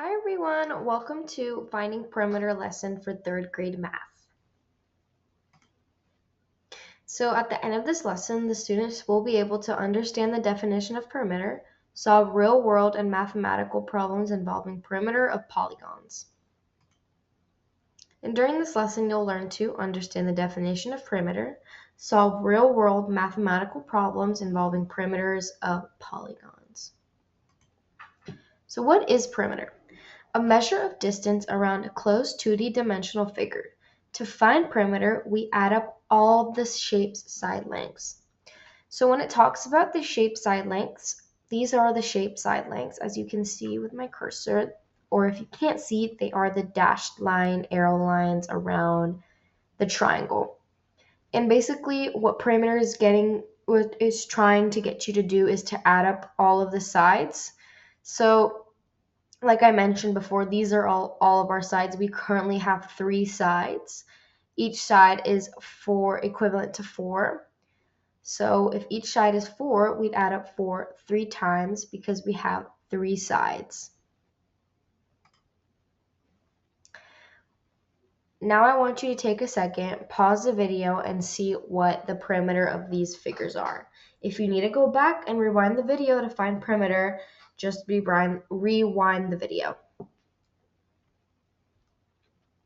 Hi everyone, welcome to Finding Perimeter lesson for 3rd grade math. So at the end of this lesson, the students will be able to understand the definition of perimeter, solve real-world and mathematical problems involving perimeter of polygons. And during this lesson, you'll learn to understand the definition of perimeter, solve real-world mathematical problems involving perimeters of polygons. So what is perimeter? A measure of distance around a closed 2D dimensional figure. To find perimeter, we add up all the shape's side lengths. So when it talks about the shape side lengths, these are the shape side lengths, as you can see with my cursor, or if you can't see, they are the dashed line, arrow lines around the triangle. And basically what perimeter is trying to get you to do is to add up all of the sides. So like I mentioned before, these are all of our sides. We currently have 3 sides. Each side is equivalent to 4. So if each side is 4, we'd add up 4 3 times because we have 3 sides. Now I want you to take a second, pause the video, and see what the perimeter of these figures are. If you need to go back and rewind the video to find perimeter, just rewind the video.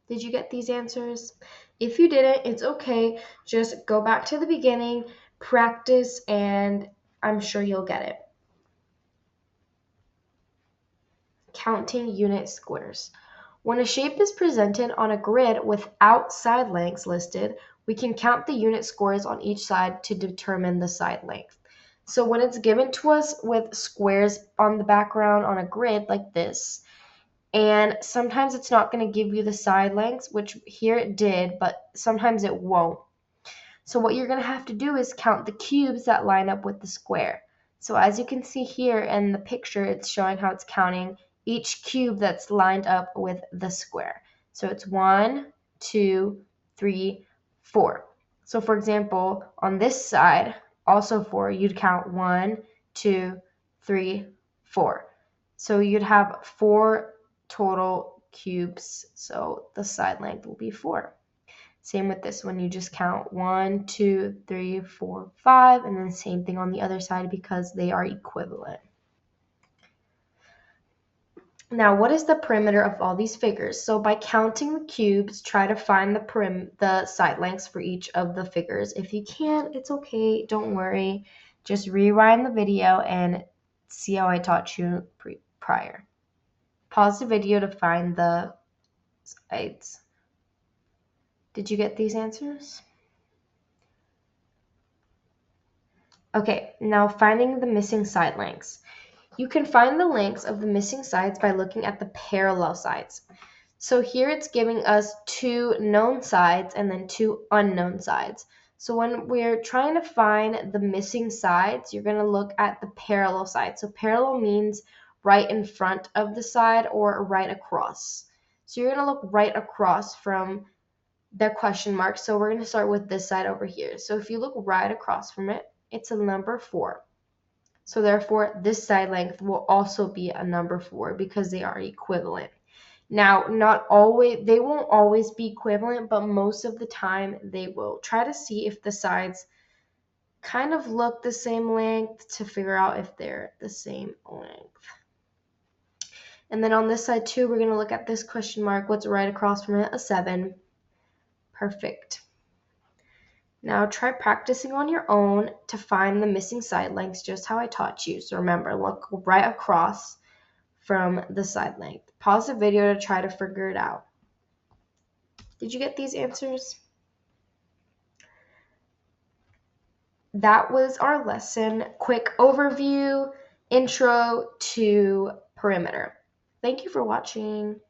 Did you get these answers? If you didn't, it's okay. Just go back to the beginning, practice, and I'm sure you'll get it. Counting unit squares. When a shape is presented on a grid without side lengths listed, we can count the unit squares on each side to determine the side length. So when it's given to us with squares on the background on a grid like this, and sometimes it's not going to give you the side lengths, which here it did, but sometimes it won't. So what you're going to have to do is count the cubes that line up with the square. So as you can see here in the picture, it's showing how it's counting each cube that's lined up with the square. So it's 1, 2, 3, 4. So for example, on this side, also 4, you'd count 1, 2, 3, 4. So you'd have 4 total cubes, so the side length will be 4. Same with this one, you just count 1, 2, 3, 4, 5, and then same thing on the other side because they are equivalent. Now, what is the perimeter of all these figures? So by counting the cubes, try to find the side lengths for each of the figures. If you can't, it's okay, don't worry. Just rewind the video and see how I taught you prior. Pause the video to find the sides. Did you get these answers? Okay, now finding the missing side lengths. You can find the lengths of the missing sides by looking at the parallel sides. So here it's giving us 2 known sides and then 2 unknown sides. So when we're trying to find the missing sides, you're going to look at the parallel side. So parallel means right in front of the side or right across. So you're going to look right across from the question mark. So we're going to start with this side over here. So if you look right across from it, it's a number 4. So therefore, this side length will also be a number 4 because they are equivalent. Now, they won't always be equivalent, but most of the time they will. Try to see if the sides kind of look the same length to figure out if they're the same length. And then on this side too, we're going to look at this question mark. What's right across from it? A 7. Perfect. Now try practicing on your own to find the missing side lengths just how I taught you. So remember, look right across from the side length. Pause the video to try to figure it out. Did you get these answers? That was our lesson. Quick overview, intro to perimeter. Thank you for watching.